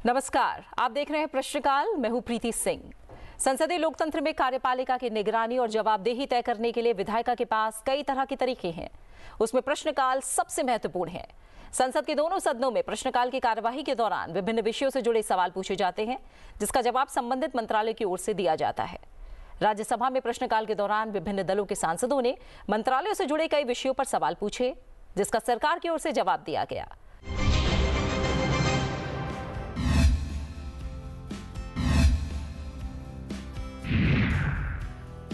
नमस्कार, आप देख रहे हैं प्रश्नकाल। मैं हूं प्रीति सिंह। संसदीय लोकतंत्र में कार्यपालिका की निगरानी और जवाबदेही तय करने के लिए विधायिका के पास कई तरह के तरीके हैं। उसमें प्रश्नकाल सबसे महत्वपूर्ण है। संसद के दोनों सदनों में प्रश्नकाल की कार्यवाही के दौरान विभिन्न विषयों से जुड़े सवाल पूछे जाते हैं, जिसका जवाब संबंधित मंत्रालय की ओर से दिया जाता है। राज्यसभा में प्रश्नकाल के दौरान विभिन्न दलों के सांसदों ने मंत्रालयों से जुड़े कई विषयों पर सवाल पूछे, जिसका सरकार की ओर से जवाब दिया गया।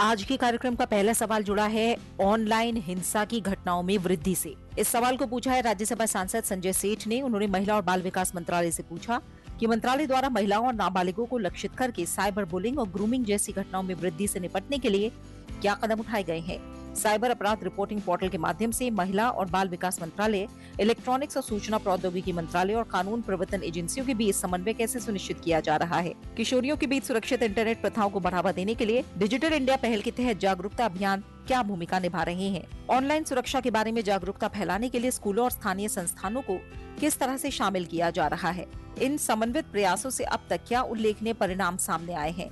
आज के कार्यक्रम का पहला सवाल जुड़ा है ऑनलाइन हिंसा की घटनाओं में वृद्धि से। इस सवाल को पूछा है राज्यसभा सांसद संजय सेठ ने। उन्होंने महिला और बाल विकास मंत्रालय से पूछा कि मंत्रालय द्वारा महिलाओं और नाबालिगों को लक्षित करके साइबर बुलिंग और ग्रूमिंग जैसी घटनाओं में वृद्धि से निपटने के लिए क्या कदम उठाए गए हैं। साइबर अपराध रिपोर्टिंग पोर्टल के माध्यम से महिला और बाल विकास मंत्रालय, इलेक्ट्रॉनिक्स और सूचना प्रौद्योगिकी मंत्रालय और कानून प्रवर्तन एजेंसियों के बीच समन्वय कैसे सुनिश्चित किया जा रहा है। किशोरियों के बीच सुरक्षित इंटरनेट प्रथाओं को बढ़ावा देने के लिए डिजिटल इंडिया पहल के तहत जागरूकता अभियान क्या भूमिका निभा रहे हैं। ऑनलाइन सुरक्षा के बारे में जागरूकता फैलाने के लिए स्कूलों और स्थानीय संस्थानों को किस तरह से शामिल किया जा रहा है। इन समन्वित प्रयासों से अब तक क्या उल्लेखनीय परिणाम सामने आए हैं।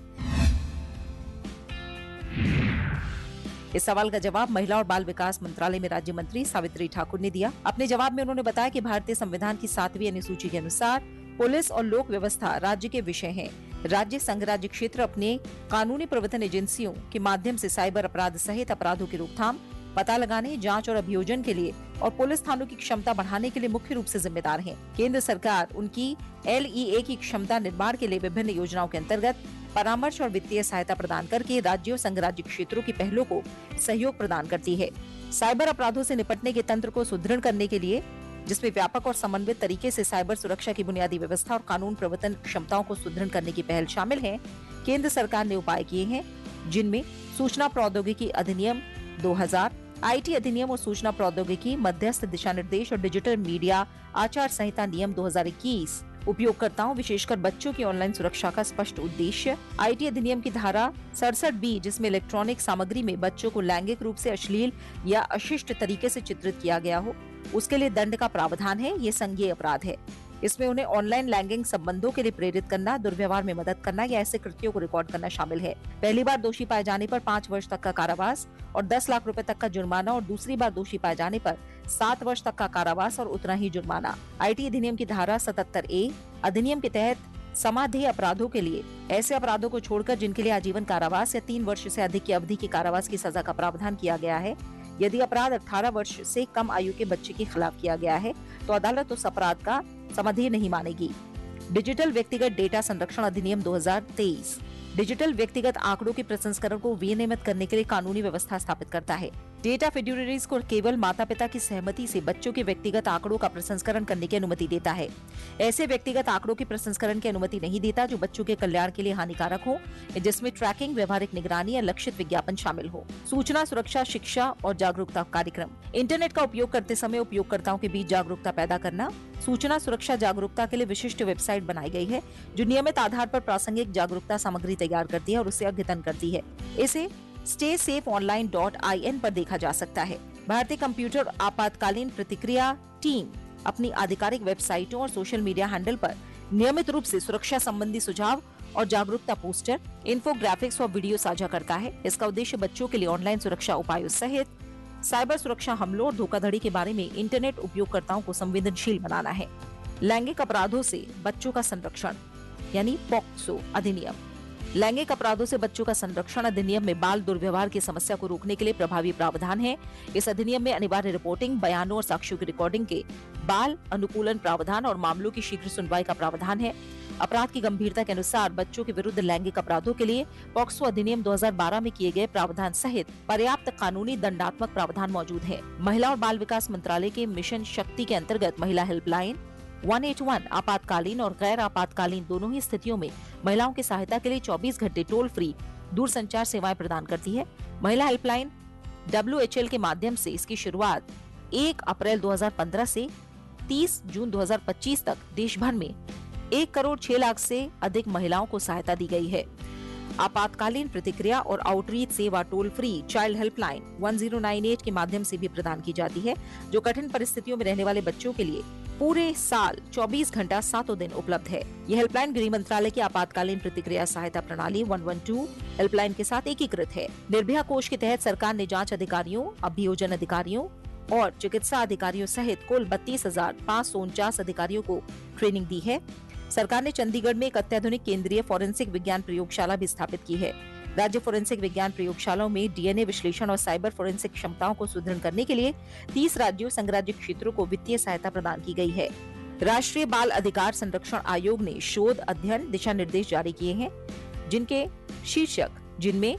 इस सवाल का जवाब महिला और बाल विकास मंत्रालय में राज्य मंत्री सावित्री ठाकुर ने दिया। अपने जवाब में उन्होंने बताया कि भारतीय संविधान की 7वीं अनुसूची के अनुसार पुलिस और लोक व्यवस्था राज्य के विषय हैं। राज्य संघ राज्य क्षेत्र अपने कानूनी प्रवर्तन एजेंसियों के माध्यम से साइबर अपराध सहित अपराधों की रोकथाम, पता लगाने, जांच और अभियोजन के लिए और पुलिस थानों की क्षमता बढ़ाने के लिए मुख्य रूप से जिम्मेदार है। केंद्र सरकार उनकी LEA की क्षमता निर्माण के लिए विभिन्न योजनाओं के अंतर्गत परामर्श और वित्तीय सहायता प्रदान करके राज्यों संघ राज्य क्षेत्रों की पहलों को सहयोग प्रदान करती है। साइबर अपराधों से निपटने के तंत्र को सुदृढ़ करने के लिए, जिसमें व्यापक और समन्वित तरीके से साइबर सुरक्षा की बुनियादी व्यवस्था और कानून प्रवर्तन क्षमताओं को सुदृढ़ करने की पहल शामिल है। केंद्र सरकार ने उपाय किए हैं, जिनमें सूचना प्रौद्योगिकी अधिनियम 2000, IT अधिनियम और सूचना प्रौद्योगिकी मध्यस्थ दिशा निर्देश और डिजिटल मीडिया आचार संहिता नियम 2021, उपयोगकर्ताओं विशेषकर बच्चों की ऑनलाइन सुरक्षा का स्पष्ट उद्देश्य, IT अधिनियम की धारा 67B, जिसमें इलेक्ट्रॉनिक सामग्री में बच्चों को लैंगिक रूप से अश्लील या अशिष्ट तरीके से चित्रित किया गया हो, उसके लिए दंड का प्रावधान है। ये संज्ञेय अपराध है। इसमें उन्हें ऑनलाइन लैंगिक संबंधों के लिए प्रेरित करना, दुर्व्यवहार में मदद करना या ऐसे कृत्यों को रिकॉर्ड करना शामिल है। पहली बार दोषी पाए जाने पर 5 वर्ष तक का कारावास और 10 लाख रुपए तक का जुर्माना और दूसरी बार दोषी पाए जाने पर 7 वर्ष तक का कारावास और उतना ही जुर्माना। IT अधिनियम की धारा 77A अधिनियम के तहत समाधेय अपराधों के लिए ऐसे अपराधों को छोड़कर जिनके लिए आजीवन कारावास या 3 वर्ष से अधिक की अवधि के कारावास की सजा का प्रावधान किया गया है। यदि अपराध 18 वर्ष से कम आयु के बच्चे के खिलाफ किया गया है तो अदालत उस अपराध का समाधेय नहीं मानेगी। डिजिटल व्यक्तिगत डेटा संरक्षण अधिनियम 2023 डिजिटल व्यक्तिगत आंकड़ों के प्रसंस्करण को विनियमित करने के लिए कानूनी व्यवस्था स्थापित करता है। डेटा फिड्यूरियरीज को केवल माता पिता की सहमति से बच्चों के व्यक्तिगत आंकड़ों का प्रसंस्करण करने की अनुमति देता है। ऐसे व्यक्तिगत आंकड़ों के प्रसंस्करण की अनुमति नहीं देता जो बच्चों के कल्याण के लिए हानिकारक हो, जिसमें ट्रैकिंग, व्यवहारिक निगरानी या लक्षित विज्ञापन शामिल हो। सूचना सुरक्षा, शिक्षा और जागरूकता कार्यक्रम। इंटरनेट का उपयोग करते समय उपयोगकर्ताओं के बीच जागरूकता पैदा करना। सूचना सुरक्षा जागरूकता के लिए विशिष्ट वेबसाइट बनाई गई है जो नियमित आधार पर प्रासंगिक जागरूकता सामग्री तैयार करती है और उसे अद्यतन करती है। इसे staysafonline.in पर देखा जा सकता है। भारतीय कंप्यूटर आपातकालीन प्रतिक्रिया टीम अपनी आधिकारिक वेबसाइटों और सोशल मीडिया हैंडल पर नियमित रूप से सुरक्षा संबंधी सुझाव और जागरूकता पोस्टर, इन्फोग्राफिक्स और वीडियो साझा करता है। इसका उद्देश्य बच्चों के लिए ऑनलाइन सुरक्षा उपायों सहित साइबर सुरक्षा हमलों और धोखाधड़ी के बारे में इंटरनेट उपयोगकर्ताओं को संवेदनशील बनाना है। लैंगिक अपराधों से बच्चों का संरक्षण यानी पॉक्सो अधिनियम। लैंगिक अपराधों से बच्चों का संरक्षण अधिनियम में बाल दुर्व्यवहार की समस्या को रोकने के लिए प्रभावी प्रावधान है। इस अधिनियम में अनिवार्य रिपोर्टिंग, बयानों और साक्ष्यों की रिकॉर्डिंग के बाल अनुकूलन प्रावधान और मामलों की शीघ्र सुनवाई का प्रावधान है। अपराध की गंभीरता के अनुसार बच्चों के विरुद्ध लैंगिक अपराधों के लिए पॉक्सो अधिनियम 2012 में किए गए प्रावधान सहित पर्याप्त कानूनी दंडात्मक प्रावधान मौजूद है। महिला और बाल विकास मंत्रालय के मिशन शक्ति के अंतर्गत महिला हेल्पलाइन 181 आपातकालीन और गैर आपातकालीन दोनों ही स्थितियों में महिलाओं की सहायता के लिए 24 घंटे टोल फ्री दूरसंचार सेवाएं प्रदान करती है। महिला हेल्पलाइन WHL के माध्यम से इसकी शुरुआत 1 अप्रैल 2015 से 30 जून 2025 तक देश भर में 1 करोड़ 6 लाख से अधिक महिलाओं को सहायता दी गई है। आपातकालीन प्रतिक्रिया और आउटरीच सेवा टोल फ्री चाइल्ड हेल्पलाइन 1098 के माध्यम से भी प्रदान की जाती है, जो कठिन परिस्थितियों में रहने वाले बच्चों के लिए पूरे साल 24 घंटा 7 दिन उपलब्ध है। यह हेल्पलाइन गृह मंत्रालय की आपातकालीन प्रतिक्रिया सहायता प्रणाली 112 हेल्पलाइन के साथ एकीकृत है। निर्भया कोष के तहत सरकार ने जांच अधिकारियों, अभियोजन अधिकारियों और चिकित्सा अधिकारियों सहित कुल 32,549 अधिकारियों को ट्रेनिंग दी है। सरकार ने चंडीगढ़ में एक अत्याधुनिक केंद्रीय फोरेंसिक विज्ञान प्रयोगशाला भी स्थापित की है। राज्य फोरेंसिक विज्ञान प्रयोगशालाओं में डीएनए विश्लेषण और साइबर फोरेंसिक क्षमताओं को सुदृढ़ करने के लिए 30 राज्यों संघराज्य क्षेत्रों को वित्तीय सहायता प्रदान की गई है। राष्ट्रीय बाल अधिकार संरक्षण आयोग ने शोध अध्ययन दिशा निर्देश जारी किए हैं, जिनके शीर्षक जिनमें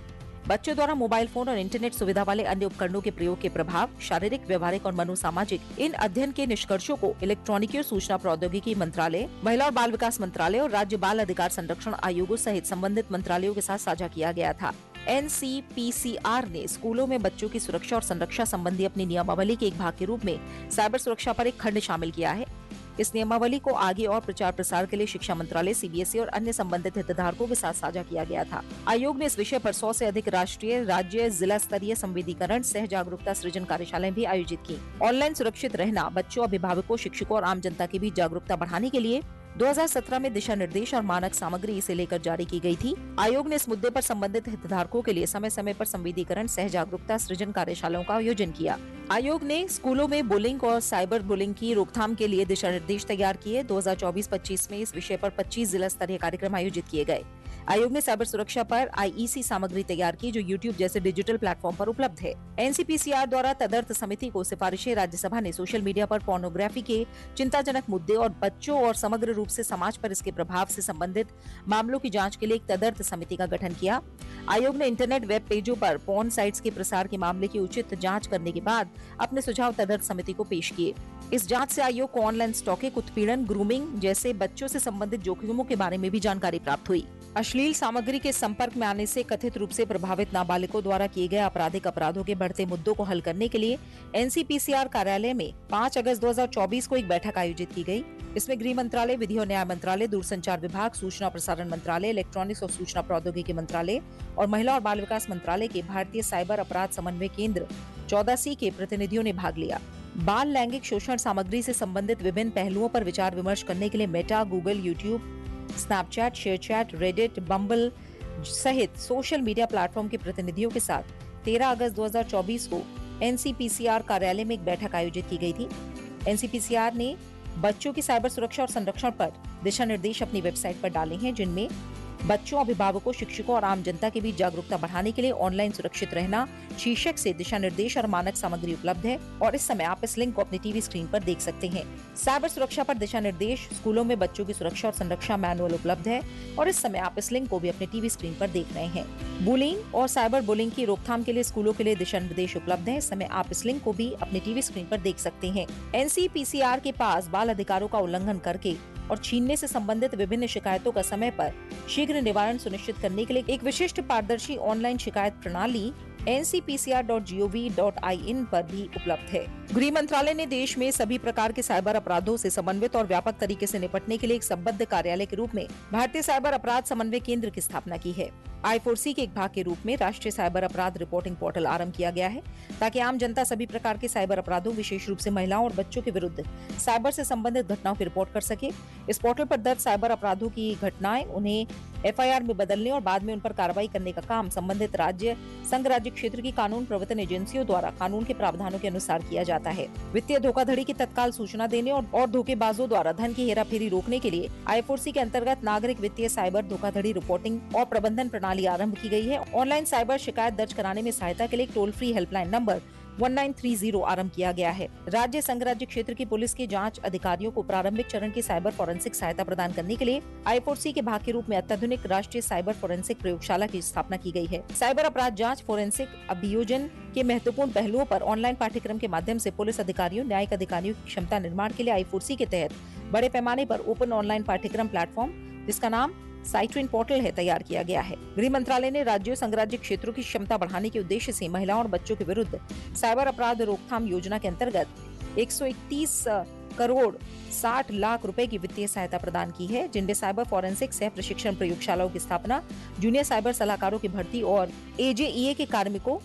बच्चों द्वारा मोबाइल फोन और इंटरनेट सुविधा वाले अन्य उपकरणों के प्रयोग के प्रभाव, शारीरिक, व्यवहारिक और मनोसामाजिक। इन अध्ययन के निष्कर्षों को इलेक्ट्रॉनिकी और सूचना प्रौद्योगिकी मंत्रालय, महिला और बाल विकास मंत्रालय और राज्य बाल अधिकार संरक्षण आयोगों सहित संबंधित मंत्रालयों के साथ साझा किया गया था। NCPCR ने स्कूलों में बच्चों की सुरक्षा और संरक्षा संबंधी अपनी नियमावली के एक भाग के रूप में साइबर सुरक्षा पर एक खंड शामिल किया है। इस नियमावली को आगे और प्रचार प्रसार के लिए शिक्षा मंत्रालय, CBSE और अन्य संबंधित हितधारकों के साथ साझा किया गया था। आयोग ने इस विषय पर 100 से अधिक राष्ट्रीय, राज्य, जिला स्तरीय संवेदीकरण सह जागरूकता सृजन कार्यशालाएं भी आयोजित की। ऑनलाइन सुरक्षित रहना, बच्चों, अभिभावकों, शिक्षकों और आम जनता के बीच जागरूकता बढ़ाने के लिए 2017 में दिशा निर्देश और मानक सामग्री इसे लेकर जारी की गई थी। आयोग ने इस मुद्दे पर संबंधित हितधारकों के लिए समय समय पर संवेदीकरण सह जागरूकता सृजन कार्यशालाओं का आयोजन किया। आयोग ने स्कूलों में बुलिंग और साइबर बुलिंग की रोकथाम के लिए दिशा निर्देश तैयार किए। 2024-25 में इस विषय पर 25 जिला स्तरीय कार्यक्रम आयोजित किए गए। आयोग ने साइबर सुरक्षा पर IEC सामग्री तैयार की, जो YouTube जैसे डिजिटल प्लेटफॉर्म पर उपलब्ध है। NCPCR द्वारा तदर्थ समिति को सिफारिशें राज्यसभा ने सोशल मीडिया पर पोर्नोग्राफी के चिंताजनक मुद्दे और बच्चों और समग्र रूप से समाज पर इसके प्रभाव से संबंधित मामलों की जांच के लिए एक तदर्थ समिति का गठन किया। आयोग ने इंटरनेट वेब पेजों पर पोर्न साइट्स के प्रसार के मामले की उचित जांच करने के बाद अपने सुझाव तदर्थ समिति को पेश किए। इस जांच से आयोग को ऑनलाइन स्टॉकिंग, उत्पीड़न, ग्रूमिंग जैसे बच्चों से संबंधित जोखिमों के बारे में भी जानकारी प्राप्त हुई। अश्लील सामग्री के संपर्क में आने से कथित रूप से प्रभावित नाबालिगों द्वारा किए गए आपराधिक अपराधों के बढ़ते मुद्दों को हल करने के लिए NCPCR कार्यालय में 5 अगस्त 2024 को एक बैठक आयोजित की गई। इसमें गृह मंत्रालय, विधि और न्याय मंत्रालय, दूरसंचार विभाग, सूचना और प्रसारण मंत्रालय, इलेक्ट्रॉनिक्स और सूचना प्रौद्योगिकी मंत्रालय और महिला और बाल विकास मंत्रालय के भारतीय साइबर अपराध समन्वय केंद्र 14C के प्रतिनिधियों ने भाग लिया। बाल लैंगिक शोषण सामग्री से संबंधित विभिन्न पहलुओं पर विचार विमर्श करने के लिए Meta, Google, YouTube, Snapchat, ShareChat, Reddit, Bumble सहित सोशल मीडिया प्लेटफॉर्म के प्रतिनिधियों के साथ 13 अगस्त 2024 को NCPCR कार्यालय में एक बैठक आयोजित की गई थी। NCPCR ने बच्चों की साइबर सुरक्षा और संरक्षण पर दिशा निर्देश अपनी वेबसाइट पर डाले हैं, जिनमें बच्चों, अभिभावकों, शिक्षकों और आम जनता के बीच जागरूकता बढ़ाने के लिए ऑनलाइन सुरक्षित रहना शीर्षक से दिशा निर्देश और मानक सामग्री उपलब्ध है और इस समय आप इस लिंक को अपनी टीवी स्क्रीन पर देख सकते हैं। साइबर सुरक्षा पर दिशा निर्देश, स्कूलों में बच्चों की सुरक्षा और संरक्षा मैनुअल उपलब्ध है और इस समय आप इस लिंक को भी अपने टीवी स्क्रीन पर देख रहे हैं। बुलिंग और साइबर बुलिंग की रोकथाम के लिए स्कूलों के लिए दिशा निर्देश उपलब्ध है। इस समय आप इस लिंक को भी अपने टीवी स्क्रीन पर देख सकते हैं। NCPCR के पास बाल अधिकारों का उल्लंघन करके और छीनने से संबंधित विभिन्न शिकायतों का समय पर शीघ्र निवारण सुनिश्चित करने के लिए एक विशिष्ट पारदर्शी ऑनलाइन शिकायत प्रणाली ncpcr.gov.in पर भी उपलब्ध है। गृह मंत्रालय ने देश में सभी प्रकार के साइबर अपराधों से समन्वित और व्यापक तरीके से निपटने के लिए एक संबद्ध कार्यालय के रूप में भारतीय साइबर अपराध समन्वय केंद्र की स्थापना की है। I4C के एक भाग के रूप में राष्ट्रीय साइबर अपराध रिपोर्टिंग पोर्टल आरंभ किया गया है, ताकि आम जनता सभी प्रकार के साइबर अपराधों, विशेष रूप से महिलाओं और बच्चों के विरुद्ध साइबर से संबंधित घटनाओं की रिपोर्ट कर सके। इस पोर्टल पर दर्ज साइबर अपराधों की घटनाएं उन्हें FIR में बदलने और बाद में उन पर कार्रवाई करने का काम संबंधित राज्य, संघ राज्य क्षेत्र की कानून प्रवर्तन एजेंसियों द्वारा कानून के प्रावधानों के अनुसार किया जाता है। वित्तीय धोखाधड़ी की तत्काल सूचना देने और धोखेबाजों द्वारा धन की हेराफेरी रोकने के लिए I4C के अंतर्गत नागरिक वित्तीय साइबर धोखाधड़ी रिपोर्टिंग और प्रबंधन प्रणाली आरंभ की गई है। ऑनलाइन साइबर शिकायत दर्ज कराने में सहायता के लिए एक टोल फ्री हेल्पलाइन नंबर 1930 आरंभ किया गया है। राज्य, संघ राज्य क्षेत्र की पुलिस के जांच अधिकारियों को प्रारंभिक चरण की साइबर फोरेंसिक सहायता प्रदान करने के लिए I4C के भाग के रूप में अत्याधुनिक राष्ट्रीय साइबर फोरेंसिक प्रयोगशाला की स्थापना की गई है। साइबर अपराध जांच, फोरेंसिक अभियोजन के महत्वपूर्ण पहलुओं पर ऑनलाइन पाठ्यक्रम के माध्यम से पुलिस अधिकारियों, न्यायिक अधिकारियों की क्षमता निर्माण के लिए I4C के तहत बड़े पैमाने पर ओपन ऑनलाइन पाठ्यक्रम प्लेटफॉर्म, जिसका नाम साइट्विन पोर्टल है, तैयार किया गया है। गृह मंत्रालय ने राज्यों, संघ राज्य क्षेत्रों की क्षमता बढ़ाने के उद्देश्य से महिलाओं और बच्चों के विरुद्ध साइबर अपराध रोकथाम योजना के अंतर्गत 131 करोड़ 60 लाख रुपए की वित्तीय सहायता प्रदान की है, जिनमें साइबर फॉरेंसिक सह प्रशिक्षण प्रयोगशालाओं की स्थापना, जूनियर साइबर सलाहकारों की भर्ती और एजेईए के कार्मिकों,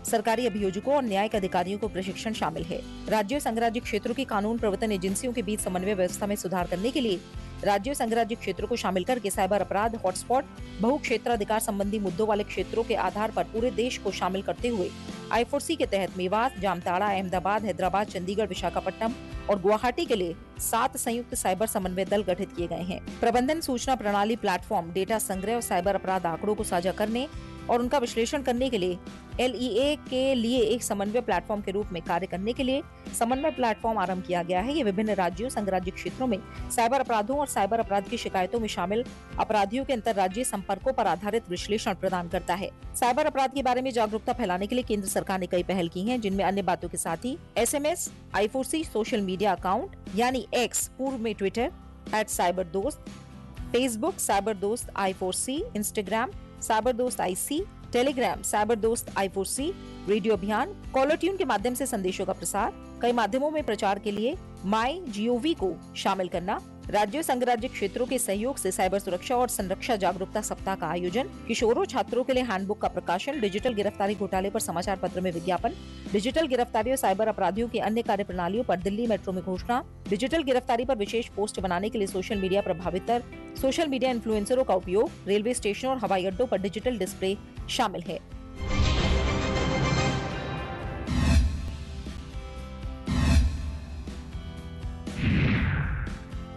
सरकारी अभियोजकों और न्यायिक अधिकारियों को प्रशिक्षण शामिल है। राज्यों संघ राज्य क्षेत्रों की कानून प्रवर्तन एजेंसियों के बीच समन्वय व्यवस्था में सुधार करने के लिए राज्यों संघ राज्य क्षेत्रों को शामिल करके साइबर अपराध हॉटस्पॉट, बहु क्षेत्राधिकार संबंधी मुद्दों वाले क्षेत्रों के आधार पर पूरे देश को शामिल करते हुए I4C के तहत मेवात, जामताड़ा, अहमदाबाद, हैदराबाद, चंडीगढ़, विशाखापट्टनम और गुवाहाटी के लिए 7 संयुक्त साइबर समन्वय दल गठित किए गए हैं। प्रबंधन सूचना प्रणाली प्लेटफॉर्म, डेटा संग्रह और साइबर अपराध आंकड़ों को साझा करने और उनका विश्लेषण करने के लिए LEA के लिए एक समन्वय प्लेटफॉर्म के रूप में कार्य करने के लिए समन्वय प्लेटफॉर्म आरंभ किया गया है। ये विभिन्न राज्यों, संघ राज्य क्षेत्रों में साइबर अपराधों और साइबर अपराध की शिकायतों में शामिल अपराधियों के अंतर्राज्यीय संपर्कों पर आधारित विश्लेषण प्रदान करता है। साइबर अपराध के बारे में जागरूकता फैलाने के लिए केंद्र सरकार ने कई पहल की हैं, जिनमें अन्य बातों के साथ ही SMS, I4C social media account यानी X पूर्व में Twitter @cyberdost, Facebook cyberdost I4C, Instagram cyberdost IC, Telegram cyberdost I4C, radio अभियान, कॉलर ट्यून के माध्यम से संदेशों का प्रसार, कई माध्यमों में प्रचार के लिए MyGov को शामिल करना, राज्यों संघ राज्य क्षेत्रों के सहयोग से साइबर सुरक्षा और संरक्षा जागरूकता सप्ताह का आयोजन, किशोरों छात्रों के लिए हैंडबुक का प्रकाशन, डिजिटल गिरफ्तारी घोटाले पर समाचार पत्र में विज्ञापन, डिजिटल गिरफ्तारी और साइबर अपराधियों की अन्य कार्य प्रणालियों पर दिल्ली मेट्रो में घोषणा, डिजिटल गिरफ्तारी पर विशेष पोस्ट बनाने के लिए सोशल मीडिया प्रभावितर, सोशल मीडिया इन्फ्लुएंसरों का उपयोग, रेलवे स्टेशनों और हवाई अड्डों पर डिजिटल डिस्प्ले शामिल है।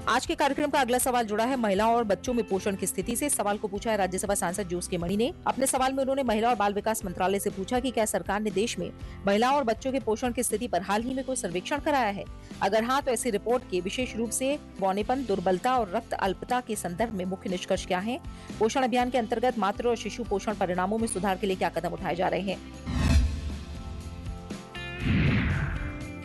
आज के कार्यक्रम का अगला सवाल जुड़ा है महिलाओं और बच्चों में पोषण की स्थिति से। सवाल को पूछा है राज्यसभा सांसद जोस के मणि ने। अपने सवाल में उन्होंने महिला और बाल विकास मंत्रालय से पूछा कि क्या सरकार ने देश में महिलाओं और बच्चों के पोषण की स्थिति पर हाल ही में कोई सर्वेक्षण कराया है। अगर हाँ, तो ऐसी रिपोर्ट के विशेष रूप से बौनेपन, दुर्बलता और रक्त अल्पता के संदर्भ में मुख्य निष्कर्ष क्या है। पोषण अभियान के अंतर्गत मातृ और शिशु पोषण परिणामों में सुधार के लिए क्या कदम उठाए जा रहे हैं।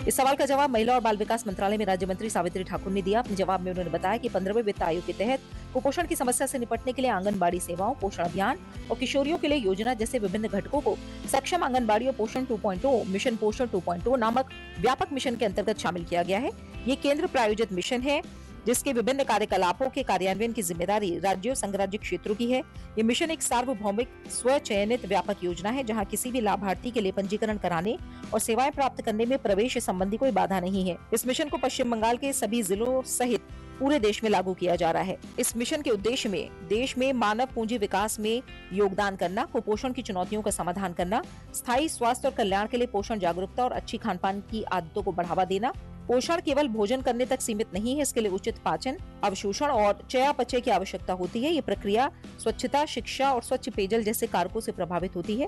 इस सवाल का जवाब महिला और बाल विकास मंत्रालय में राज्य मंत्री सावित्री ठाकुर ने दिया। अपने जवाब में उन्होंने बताया कि 15वें वित्त आयोग के तहत कुपोषण की समस्या से निपटने के लिए आंगनबाड़ी सेवाओं, पोषण अभियान और किशोरियों के लिए योजना जैसे विभिन्न घटकों को सक्षम आंगनबाड़ी और पोषण 2.0 मिशन पोषण 2.0 नामक व्यापक मिशन के अंतर्गत शामिल किया गया है। ये केंद्र प्रायोजित मिशन है जिसके विभिन्न कार्यकलापों के कार्यान्वयन की जिम्मेदारी राज्यों संघ राज्य क्षेत्रों की है। ये मिशन एक सार्वभौमिक स्वचयनित व्यापक योजना है जहां किसी भी लाभार्थी के लिए पंजीकरण कराने और सेवाएं प्राप्त करने में प्रवेश संबंधी कोई बाधा नहीं है। इस मिशन को पश्चिम बंगाल के सभी जिलों सहित पूरे देश में लागू किया जा रहा है। इस मिशन के उद्देश्य में देश में मानव पूंजी विकास में योगदान करना, कुपोषण की चुनौतियों का समाधान करना, स्थायी स्वास्थ्य और कल्याण के लिए पोषण जागरूकता और अच्छी खान पान की आदतों को बढ़ावा देना। पोषण केवल भोजन करने तक सीमित नहीं है, इसके लिए उचित पाचन, अवशोषण और चयापचय की आवश्यकता होती है। ये प्रक्रिया स्वच्छता, शिक्षा और स्वच्छ पेयजल जैसे कारकों से प्रभावित होती है।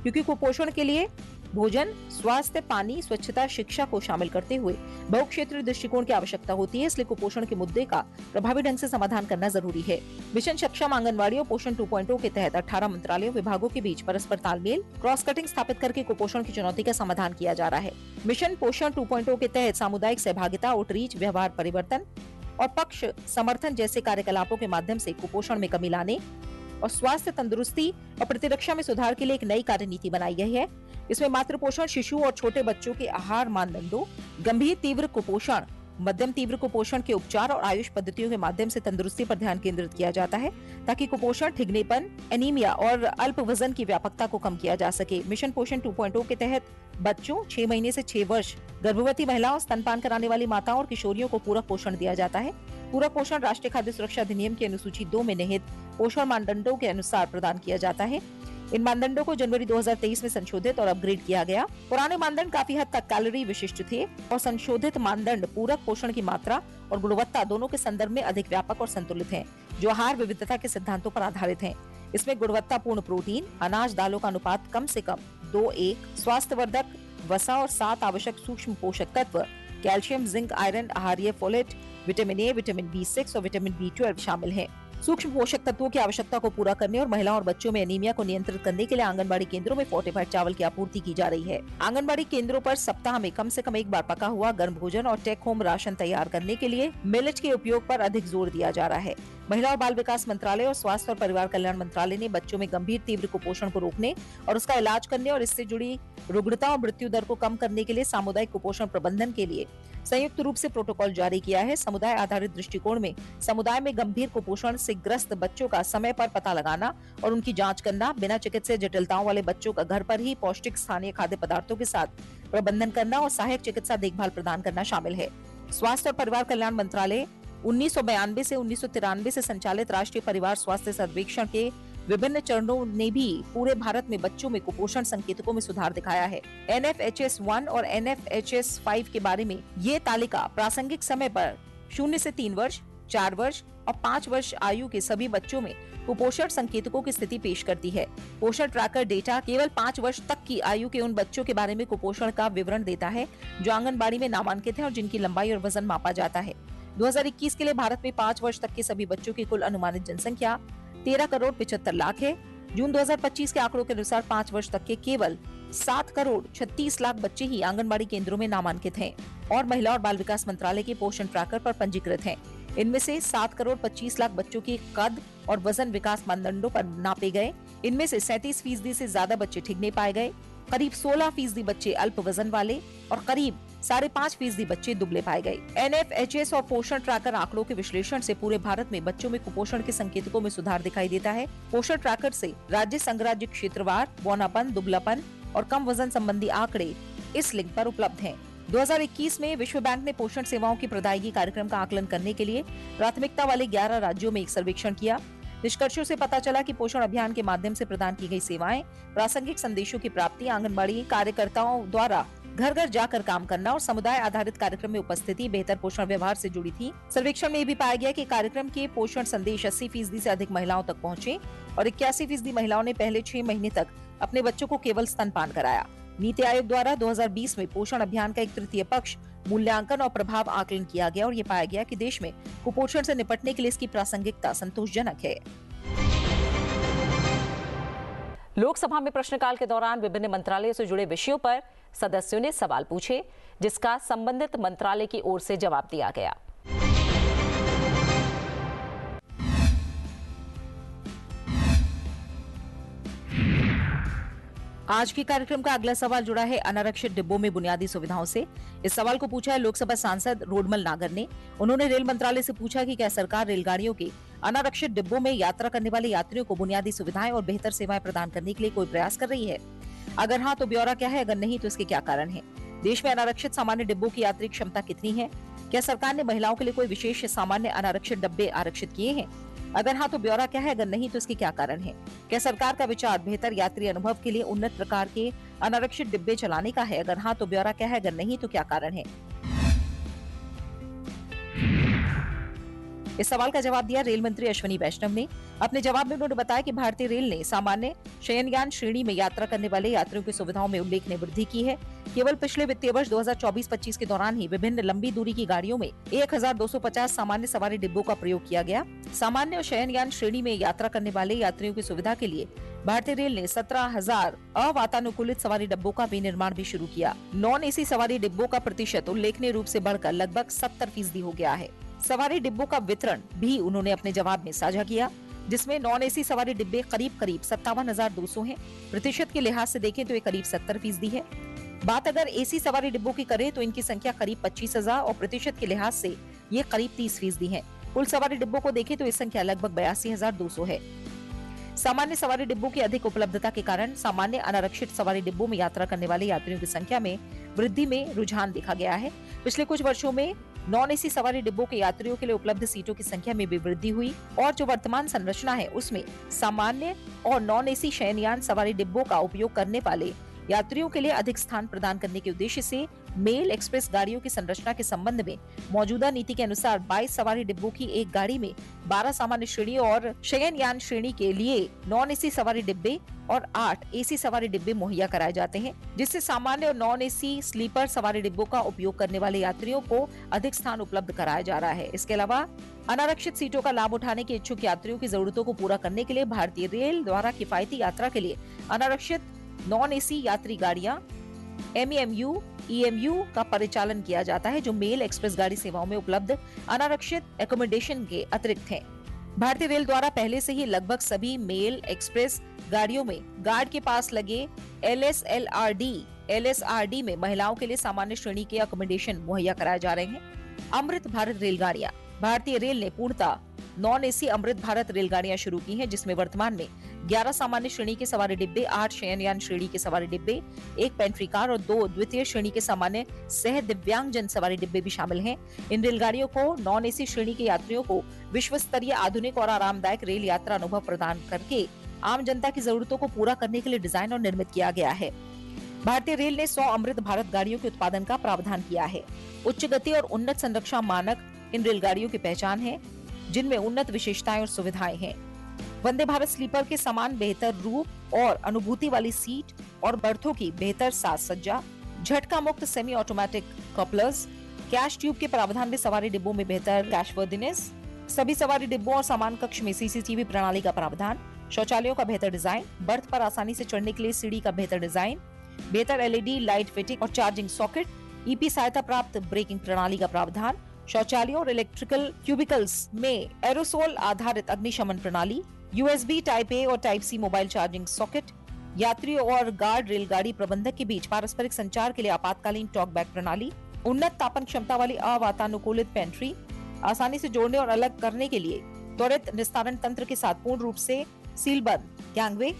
क्योंकि कुपोषण के लिए भोजन, स्वास्थ्य, पानी, स्वच्छता, शिक्षा को शामिल करते हुए बहुक्षेत्रीय दृष्टिकोण की आवश्यकता होती है, इसलिए कुपोषण के मुद्दे का प्रभावी ढंग से समाधान करना जरूरी है। मिशन सक्षम आंगनबाड़ी और पोषण 2.0 के तहत 18 मंत्रालयों, विभागों के बीच परस्पर तालमेल, क्रॉस कटिंग स्थापित करके कुपोषण की चुनौती का समाधान किया जा रहा है। मिशन पोषण 2.0 के तहत सामुदायिक सहभागिता, आउटरीच, व्यवहार परिवर्तन और पक्ष समर्थन जैसे कार्यकलापों के माध्यम से कुपोषण में कमी लाने और स्वास्थ्य, तंदुरुस्ती और प्रतिरक्षा में सुधार के लिए एक नई कार्यनीति बनाई गई है। इसमें मातृ पोषण, शिशु और छोटे बच्चों के आहार मानदंडों, गंभीर तीव्र कुपोषण, मध्यम तीव्र कुपोषण के उपचार और आयुष पद्धतियों के माध्यम से तंदुरुस्ती पर ध्यान केंद्रित किया जाता है ताकि कुपोषण, ठिगनेपन, एनीमिया और अल्प वजन की व्यापकता को कम किया जा सके। मिशन पोषण 2.0 के तहत बच्चों 6 महीने से 6 वर्ष, गर्भवती महिलाओं, स्तनपान कराने वाली माताओं और किशोरियों को पूरक पोषण दिया जाता है। पूरक पोषण राष्ट्रीय खाद्य सुरक्षा अधिनियम की अनुसूची 2 में निहित पोषण मानदंडों के अनुसार प्रदान किया जाता है। इन मानदंडों को जनवरी 2023 में संशोधित और अपग्रेड किया गया। पुराने मानदंड काफी हद तक कैलोरी विशिष्ट थे और संशोधित मानदंड पूरक पोषण की मात्रा और गुणवत्ता दोनों के संदर्भ में अधिक व्यापक और संतुलित हैं, जो आहार विविधता के सिद्धांतों पर आधारित हैं। इसमें गुणवत्तापूर्ण प्रोटीन, अनाज, दालों का अनुपात कम से कम 2:1, स्वास्थ्यवर्धक वसा और 7 आवश्यक सूक्ष्म पोषक तत्व, कैल्शियम, जिंक, आयरन, आहार्य folate, vitamin A, vitamin B6 और विटामिन B12 शामिल हैं। सूक्ष्म पोषक तत्वों की आवश्यकता को पूरा करने और महिलाओं और बच्चों में एनीमिया को नियंत्रित करने के लिए आंगनबाड़ी केंद्रों में फोर्टिफाइड चावल की आपूर्ति की जा रही है। आंगनबाड़ी केंद्रों पर सप्ताह में कम से कम एक बार पका हुआ गर्म भोजन और टेक होम राशन तैयार करने के लिए मिलेट के उपयोग पर अधिक जोर दिया जा रहा है। महिला और बाल विकास मंत्रालय और स्वास्थ्य और परिवार कल्याण मंत्रालय ने बच्चों में गंभीर तीव्र कुपोषण को रोकने और उसका इलाज करने और इससे जुड़ी रुग्णता और मृत्यु दर को कम करने के लिए सामुदायिक कुपोषण प्रबंधन के लिए संयुक्त रूप से प्रोटोकॉल जारी किया है। समुदाय आधारित दृष्टिकोण में समुदाय में गंभीर कुपोषण से ग्रस्त बच्चों का समय पर पता लगाना और उनकी जांच करना, बिना चिकित्सीय जटिलताओं वाले बच्चों का घर पर ही पौष्टिक स्थानीय खाद्य पदार्थों के साथ प्रबंधन करना और सहायक चिकित्सा देखभाल प्रदान करना शामिल है। स्वास्थ्य और परिवार कल्याण मंत्रालय 1992 से 1993 से संचालित राष्ट्रीय परिवार स्वास्थ्य सर्वेक्षण के विभिन्न चरणों ने भी पूरे भारत में बच्चों में कुपोषण संकेतकों में सुधार दिखाया है। NFHS 1 और NFHS 5 के बारे में ये तालिका प्रासंगिक समय पर 0 से 3 वर्ष, 4 वर्ष और 5 वर्ष आयु के सभी बच्चों में कुपोषण संकेतकों की स्थिति पेश करती है। पोषण ट्रैकर डेटा केवल 5 वर्ष तक की आयु के उन बच्चों के बारे में कुपोषण का विवरण देता है जो आंगनबाड़ी में नामांकित हैं और जिनकी लंबाई और वजन मापा जाता है। 2021 के लिए भारत में 5 वर्ष तक के सभी बच्चों की कुल अनुमानित जनसंख्या 13 करोड़ 75 लाख है। जून 2025 के आंकड़ों के अनुसार 5 वर्ष तक के केवल 7 करोड़ 36 लाख बच्चे ही आंगनबाड़ी केंद्रों में नामांकित हैं और महिला और बाल विकास मंत्रालय के पोषण ट्रैकर पर पंजीकृत हैं। इनमें से 7 करोड़ 25 लाख बच्चों के कद और वजन विकास मानदंडों पर नापे गए। इनमें से 37% से ज्यादा बच्चे ठीक नहीं पाए गए, करीब 16% बच्चे अल्प वजन वाले और करीब 5.5% बच्चे दुबले पाए गए। NFHS और पोषण ट्रैकर आंकड़ों के विश्लेषण से पूरे भारत में बच्चों में कुपोषण के संकेतकों में सुधार दिखाई देता है। पोषण ट्रैकर से राज्य संघराज्य क्षेत्रवार बौनापन, दुबलापन और कम वजन संबंधी आंकड़े इस लिंक पर उपलब्ध हैं। 2021 में विश्व बैंक ने पोषण सेवाओं की प्रदायगी कार्यक्रम का आकलन करने के लिए प्राथमिकता वाले 11 राज्यों में एक सर्वेक्षण किया। निष्कर्षों से पता चला कि पोषण अभियान के माध्यम से प्रदान की गई सेवाएं, प्रासंगिक संदेशों की प्राप्ति, आंगनबाड़ी कार्यकर्ताओं द्वारा घर घर जाकर काम करना और समुदाय आधारित कार्यक्रम में उपस्थिति बेहतर पोषण व्यवहार से जुड़ी थी। सर्वेक्षण में ये भी पाया गया कि कार्यक्रम के पोषण संदेश 80% से अधिक महिलाओं तक पहुंचे और 81% महिलाओं ने पहले 6 महीने तक अपने बच्चों को केवल स्तनपान कराया। नीति आयोग द्वारा 2020 में पोषण अभियान का एक तृतीय पक्ष मूल्यांकन और प्रभाव आकलन किया गया और ये पाया गया कि देश में कुपोषण से निपटने के लिए इसकी प्रासंगिकता संतोषजनक है। लोकसभा में प्रश्नकाल के दौरान विभिन्न मंत्रालयों से जुड़े विषयों पर सदस्यों ने सवाल पूछे, जिसका संबंधित मंत्रालय की ओर से जवाब दिया गया। आज के कार्यक्रम का अगला सवाल जुड़ा है अनारक्षित डिब्बों में बुनियादी सुविधाओं से। इस सवाल को पूछा है लोकसभा सांसद रोडमल नागर ने। उन्होंने रेल मंत्रालय से पूछा कि क्या सरकार रेलगाड़ियों के अनारक्षित डिब्बों में यात्रा करने वाले यात्रियों को बुनियादी सुविधाएं और बेहतर सेवाएं प्रदान करने के लिए कोई प्रयास कर रही है। अगर हाँ तो ब्यौरा क्या है, अगर नहीं तो इसके क्या कारण है। देश में अनारक्षित सामान्य डिब्बों की यात्री क्षमता कितनी है। क्या सरकार ने महिलाओं के लिए कोई विशेष सामान्य अनारक्षित डब्बे आरक्षित किए हैं। अगर हाँ तो ब्यौरा क्या है, अगर नहीं तो इसके क्या कारण है। क्या सरकार का विचार बेहतर यात्री अनुभव के लिए उन्नत प्रकार के अनारक्षित डिब्बे चलाने का है। अगर हाँ तो ब्यौरा क्या है, अगर नहीं तो क्या कारण है। इस सवाल का जवाब दिया रेल मंत्री अश्विनी वैष्णव ने। अपने जवाब में उन्होंने बताया कि भारतीय रेल ने सामान्य शयनयान श्रेणी में यात्रा करने वाले यात्रियों की सुविधाओं में उल्लेखनीय वृद्धि की है। केवल पिछले वित्तीय वर्ष 2024-25 के दौरान ही विभिन्न लंबी दूरी की गाड़ियों में 1250 सामान्य सवारी डिब्बों का प्रयोग किया गया। सामान्य और शयनयान श्रेणी में यात्रा करने वाले यात्रियों की सुविधा के लिए भारतीय रेल ने 17,000 अवातानुकूलित सवारी डिब्बों का विनिर्माण भी शुरू किया। नॉन एसी सवारी डिब्बों का प्रतिशत उल्लेखनीय रूप से बढ़कर लगभग 70% हो गया है। सवारी डिब्बों का वितरण भी उन्होंने अपने जवाब में साझा किया, जिसमें नॉन एसी सवारी डिब्बे करीब 57,200 हैं। प्रतिशत के लिहाज से देखें तो ये करीब 70% है। बात अगर एसी सवारी डिब्बों की करें तो इनकी संख्या करीब 25,000 और प्रतिशत के लिहाज से ये करीब 30% है। कुल सवारी डिब्बों को देखें तो ये संख्या लगभग 82,200 है। सामान्य सवारी डिब्बों की अधिक उपलब्धता के कारण सामान्य अनारक्षित सवारी डिब्बों में यात्रा करने वाले यात्रियों की संख्या में वृद्धि में रुझान देखा गया है। पिछले कुछ वर्षों में नॉन एसी सवारी डिब्बों के यात्रियों के लिए उपलब्ध सीटों की संख्या में भी वृद्धि हुई और जो वर्तमान संरचना है उसमें सामान्य और नॉन एसी शयनयान सवारी डिब्बों का उपयोग करने वाले यात्रियों के लिए अधिक स्थान प्रदान करने के उद्देश्य से मेल एक्सप्रेस गाड़ियों की संरचना के संबंध में मौजूदा नीति के अनुसार 22 सवारी डिब्बों की एक गाड़ी में 12 सामान्य श्रेणी और शयनयान श्रेणी के लिए नॉन एसी सवारी डिब्बे और 8 एसी सवारी डिब्बे मुहैया कराए जाते हैं, जिससे सामान्य और नॉन एसी स्लीपर सवारी डिब्बों का उपयोग करने वाले यात्रियों को अधिक स्थान उपलब्ध कराया जा रहा है। इसके अलावा अनारक्षित सीटों का लाभ उठाने के इच्छुक यात्रियों की जरूरतों को पूरा करने के लिए भारतीय रेल द्वारा किफायती यात्रा के लिए अनारक्षित नॉन एसी यात्री गाड़ियां MEMU, EMU का परिचालन किया जाता है, जो मेल एक्सप्रेस गाड़ी सेवाओं में उपलब्ध अनारक्षित एकोमोडेशन के अतिरिक्त हैं। भारतीय रेल द्वारा पहले से ही लगभग सभी मेल एक्सप्रेस गाड़ियों में गार्ड के पास लगे LSRD में महिलाओं के लिए सामान्य श्रेणी के अकोमोडेशन मुहैया कराए जा रहे हैं। अमृत भारत रेलगाड़ियां। भारतीय रेल ने पूर्णतः नॉन एसी अमृत भारत रेलगाड़ियां शुरू की हैं, जिसमें वर्तमान में 11 सामान्य श्रेणी के सवारी डिब्बे, 8 शयनयान श्रेणी के सवारी डिब्बे, 1 पेंट्री कार और 2 द्वितीय श्रेणी के सामान्य सह दिव्यांगजन सवारी डिब्बे भी शामिल हैं। इन रेलगाड़ियों को नॉन एसी श्रेणी के यात्रियों को विश्व स्तरीय आधुनिक और आरामदायक रेल यात्रा अनुभव प्रदान करके आम जनता की जरूरतों को पूरा करने के लिए डिजाइन और निर्मित किया गया है। भारतीय रेल ने 100 अमृत भारत गाड़ियों के उत्पादन का प्रावधान किया है। उच्च गति और उन्नत संरक्षा मानक इन रेलगाड़ियों की पहचान है, जिनमें उन्नत विशेषताएं और सुविधाएं हैं। वंदे भारत स्लीपर के समान बेहतर रूप और अनुभूति वाली सीट और बर्थों की बेहतर साज सज्जा, झटका मुक्त semi automatic couplers, cash tube के प्रावधान में सवारी डिब्बों में बेहतर कैशवर्दीनेस, सभी सवारी डिब्बों और सामान कक्ष में CCTV प्रणाली का प्रावधान, शौचालयों का बेहतर डिजाइन, बर्थ पर आसानी से चढ़ने के लिए सीढ़ी का बेहतर डिजाइन, बेहतर LED लाइट फिटिंग और चार्जिंग सॉकेट, EP सहायता प्राप्त ब्रेकिंग प्रणाली का प्रावधान, शौचालयों और इलेक्ट्रिकल क्यूबिकल्स में एरोसोल आधारित अग्निशमन प्रणाली, USB टाइप A और type C mobile charging socket, यात्रियों और गार्ड रेलगाड़ी प्रबंधक के बीच पारस्परिक संचार के लिए आपातकालीन टॉक बैक प्रणाली, उन्नत तापन क्षमता वाली अवातानुकूलित पेंट्री, आसानी से जोड़ने और अलग करने के लिए त्वरित निस्तारण तंत्र के साथ पूर्ण रूप से सीलबंद गैंगवे।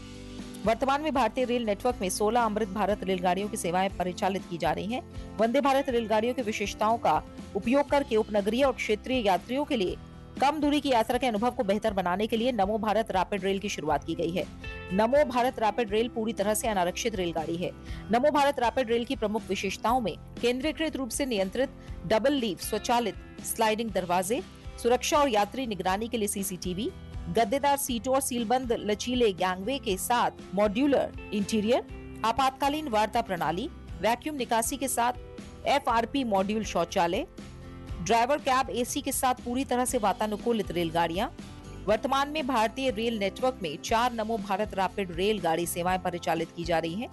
वर्तमान में भारतीय रेल नेटवर्क में 16 अमृत भारत रेलगाड़ियों की सेवाएं परिचालित की जा रही हैं। वंदे भारत रेलगाड़ियों की विशेषताओं का उपयोग करके उपनगरीय और क्षेत्रीय यात्रियों के लिए कम दूरी की यात्रा के अनुभव को बेहतर बनाने के लिए नमो भारत रैपिड रेल की शुरुआत की गई है। नमो भारत रैपिड रेल पूरी तरह से अनारक्षित रेलगाड़ी है। नमो भारत रैपिड रेल की प्रमुख विशेषताओं में केंद्रीकृत रूप से नियंत्रित डबल लीव स्वचालित स्लाइडिंग दरवाजे, सुरक्षा और यात्री निगरानी के लिए CCTV, गद्देदार सीटों और सीलबंद लचीले गैंगवे के साथ मॉड्यूलर इंटीरियर, आपातकालीन वार्ता प्रणाली, वैक्यूम निकासी के साथ FRP मॉड्यूल शौचालय, ड्राइवर कैब AC के साथ पूरी तरह से वातानुकूलित रेलगाड़ियां। वर्तमान में भारतीय रेल नेटवर्क में 4 नमो भारत रैपिड रेल गाड़ी सेवाएं परिचालित की जा रही हैं।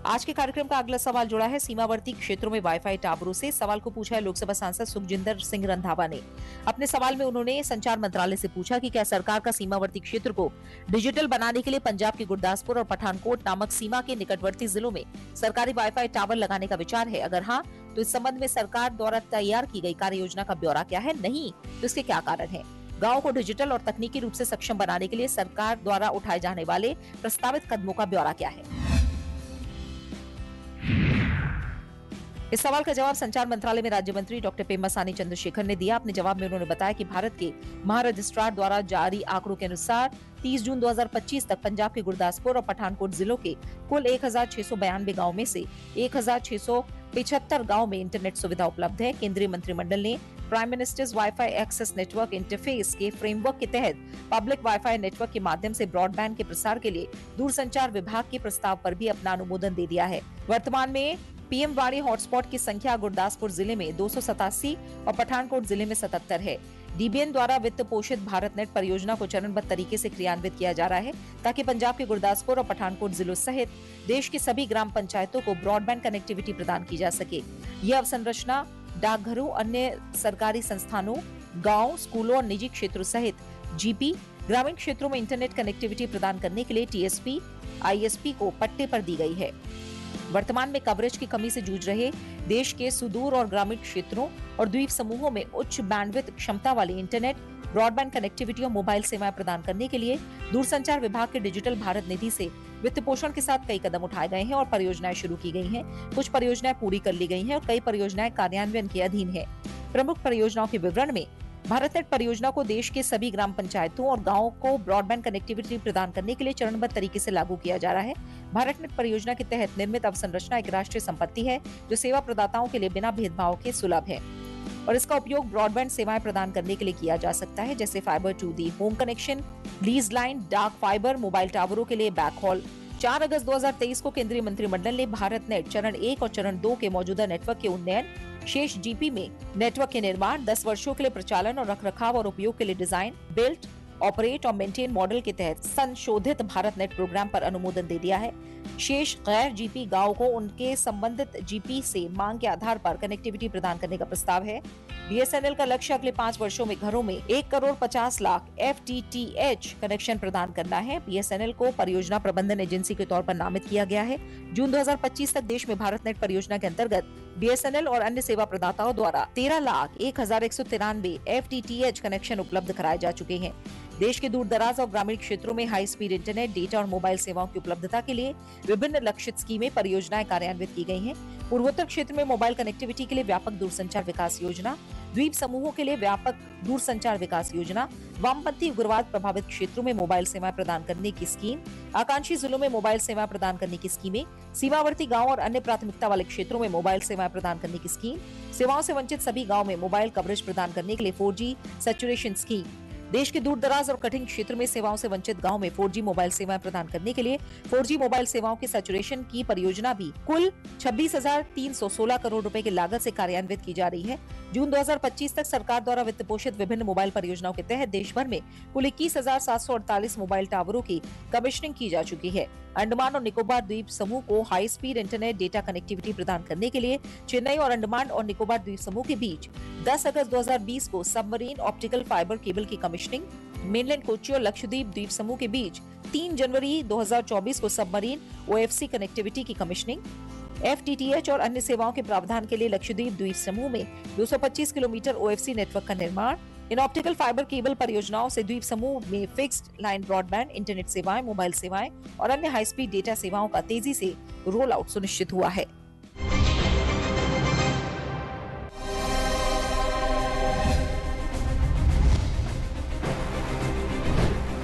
आज के कार्यक्रम का अगला सवाल जुड़ा है सीमावर्ती क्षेत्रों में वाईफाई टावरों से। सवाल को पूछा है लोकसभा सांसद सुखजिंदर सिंह रंधावा ने। अपने सवाल में उन्होंने संचार मंत्रालय से पूछा कि क्या सरकार का सीमावर्ती क्षेत्र को डिजिटल बनाने के लिए पंजाब के गुरदासपुर और पठानकोट नामक सीमा के निकटवर्ती जिलों में सरकारी वाईफाई टावर लगाने का विचार है। अगर हाँ, तो इस संबंध में सरकार द्वारा तैयार की गई कार्य योजना का ब्यौरा क्या है? नहीं, तो इसके क्या कारण है? गाँव को डिजिटल और तकनीकी रूप से सक्षम बनाने के लिए सरकार द्वारा उठाए जाने वाले प्रस्तावित कदमों का ब्यौरा क्या है? इस सवाल का जवाब संचार मंत्रालय में राज्य मंत्री डॉक्टर पेमासानी चंद्रशेखर ने दिया। अपने जवाब में उन्होंने बताया कि भारत के महारजिस्ट्रार द्वारा जारी आंकड़ों के अनुसार 30 जून 2025 तक पंजाब के गुरदासपुर और पठानकोट जिलों के कुल 1692 गाँव में से 1675 गाँव में इंटरनेट सुविधा उपलब्ध है। केंद्रीय मंत्रिमंडल ने prime minister's wifi access network interface के फ्रेमवर्क के तहत पब्लिक वाईफाई नेटवर्क के माध्यम से ब्रॉडबैंड के प्रसार के लिए दूरसंचार विभाग के प्रस्ताव पर भी अपना अनुमोदन दे दिया है। वर्तमान में PM वाणी हॉटस्पॉट की संख्या गुरदासपुर जिले में 287 और पठानकोट जिले में 77 है। DBN द्वारा वित्त पोषित भारत नेट परियोजना को चरणबद्ध तरीके से क्रियान्वित किया जा रहा है ताकि पंजाब के गुरदासपुर और पठानकोट जिलों सहित देश की सभी ग्राम पंचायतों को ब्रॉडबैंड कनेक्टिविटी प्रदान की जा सके। यह अवसंरचना डाकघरों, अन्य सरकारी संस्थानों, गाँव, स्कूलों और निजी क्षेत्रों सहित GP, ग्रामीण क्षेत्रों में इंटरनेट कनेक्टिविटी प्रदान करने के लिए TSP, ISP को पट्टे पर दी गई है। वर्तमान में कवरेज की कमी से जूझ रहे देश के सुदूर और ग्रामीण क्षेत्रों और द्वीप समूहों में उच्च बैंडविड्थ क्षमता वाली इंटरनेट, ब्रॉडबैंड कनेक्टिविटी और मोबाइल सेवाएं प्रदान करने के लिए दूरसंचार विभाग के डिजिटल भारत निधि से वित्त पोषण के साथ कई कदम उठाए गए हैं और परियोजनाएं शुरू की गई हैं। कुछ परियोजनाएं पूरी कर ली गई हैं और कई परियोजनाएं कार्यान्वयन के अधीन है। प्रमुख परियोजनाओं के विवरण में भारत नेट परियोजना को देश के सभी ग्राम पंचायतों और गांवों को ब्रॉडबैंड कनेक्टिविटी प्रदान करने के लिए चरणबद्ध तरीके से लागू किया जा रहा है। भारत नेट परियोजना के तहत निर्मित अवसंरचना एक राष्ट्रीय संपत्ति है जो सेवा प्रदाताओं के लिए बिना भेदभाव के सुलभ है और इसका उपयोग ब्रॉडबैंड सेवाएं प्रदान करने के लिए किया जा सकता है, जैसे fibre to the home connection, lease line, dark fibre, mobile टावरों के लिए बैकहॉल। 4 अगस्त 2023 को केंद्रीय मंत्रिमंडल ने भारत नेट चरण 1 और चरण 2 के मौजूदा नेटवर्क के उन्नयन, शेष GP में नेटवर्क के निर्माण, 10 वर्षों के लिए प्रचालन और रखरखाव और उपयोग के लिए डिजाइन, बिल्ट, ऑपरेट और मेंटेन मॉडल के तहत संशोधित भारत नेट प्रोग्राम पर अनुमोदन दे दिया है। शेष गैर जीपी गांवों को उनके संबंधित जीपी से मांग के आधार पर कनेक्टिविटी प्रदान करने का प्रस्ताव है। बीएसएनएल का लक्ष्य अगले 5 वर्षों में घरों में 1,50,00,000 FTTH कनेक्शन प्रदान करना है। बीएसएनएल को परियोजना प्रबंधन एजेंसी के तौर पर नामित किया गया है। जून 2025 तक देश में भारत नेट परियोजना के अंतर्गत बीएसएनएल और अन्य सेवा प्रदाताओं द्वारा 13,01,193 FTTH कनेक्शन उपलब्ध कराए जा चुके हैं। देश के दूर दराज और ग्रामीण क्षेत्रों में हाई स्पीड इंटरनेट, डेटा और मोबाइल सेवाओं की उपलब्धता के लिए विभिन्न लक्षित स्कीमें, परियोजनाएं कार्यान्वित की गई हैं। पूर्वोत्तर क्षेत्र में मोबाइल कनेक्टिविटी के लिए व्यापक दूरसंचार विकास योजना, द्वीप समूहों के लिए व्यापक दूरसंचार विकास योजना, वामपंथी उग्रवाद प्रभावित क्षेत्रों में मोबाइल सेवाएं प्रदान करने की स्कीम, आकांक्षी जिलों में मोबाइल सेवाएं प्रदान करने की स्कीमें, सीमावर्ती गांव और अन्य प्राथमिकता वाले क्षेत्रों में मोबाइल सेवाएं प्रदान करने की स्कीम, सेवाओं से वंचित सभी गाँव में मोबाइल कवरेज प्रदान करने के लिए 4G सैचुरेशन स्कीम, देश के दूर दराज और कठिन क्षेत्र में सेवाओं से वंचित गांव में 4G मोबाइल सेवाएं प्रदान करने के लिए 4G मोबाइल सेवाओं की सैचुरेशन की परियोजना भी कुल 26,316 करोड़ रुपए की लागत से कार्यान्वित की जा रही है। जून 2025 तक सरकार द्वारा वित्त पोषित विभिन्न मोबाइल परियोजनाओं के तहत देश भर में कुल 21,748 मोबाइल टावरों की कमीशनिंग की जा चुकी है। अंडमान और निकोबार द्वीप समूह को high speed internet data connectivity प्रदान करने के लिए चेन्नई और अंडमान और निकोबार द्वीप समूह के बीच 10 अगस्त 2020 को सबमरीन ऑप्टिकल फाइबर केबल की कमीशनिंग, मेनलैंड कोच्चि और लक्षद्वीप द्वीप समूह के बीच 3 जनवरी 2024 को सबमरीन OFC कनेक्टिविटी की कमीशनिंग, FTTH और अन्य सेवाओं के प्रावधान के लिए लक्षद्वीप द्वीप समूह में 225 किलोमीटर OFC नेटवर्क का निर्माण। इन ऑप्टिकल फाइबर केबल परियोजनाओं से द्वीप समूह में फिक्स्ड लाइन ब्रॉडबैंड, इंटरनेट सेवाएं, मोबाइल सेवाएं और अन्य हाई स्पीड डेटा सेवाओं का तेजी से रोल आउट सुनिश्चित हुआ है।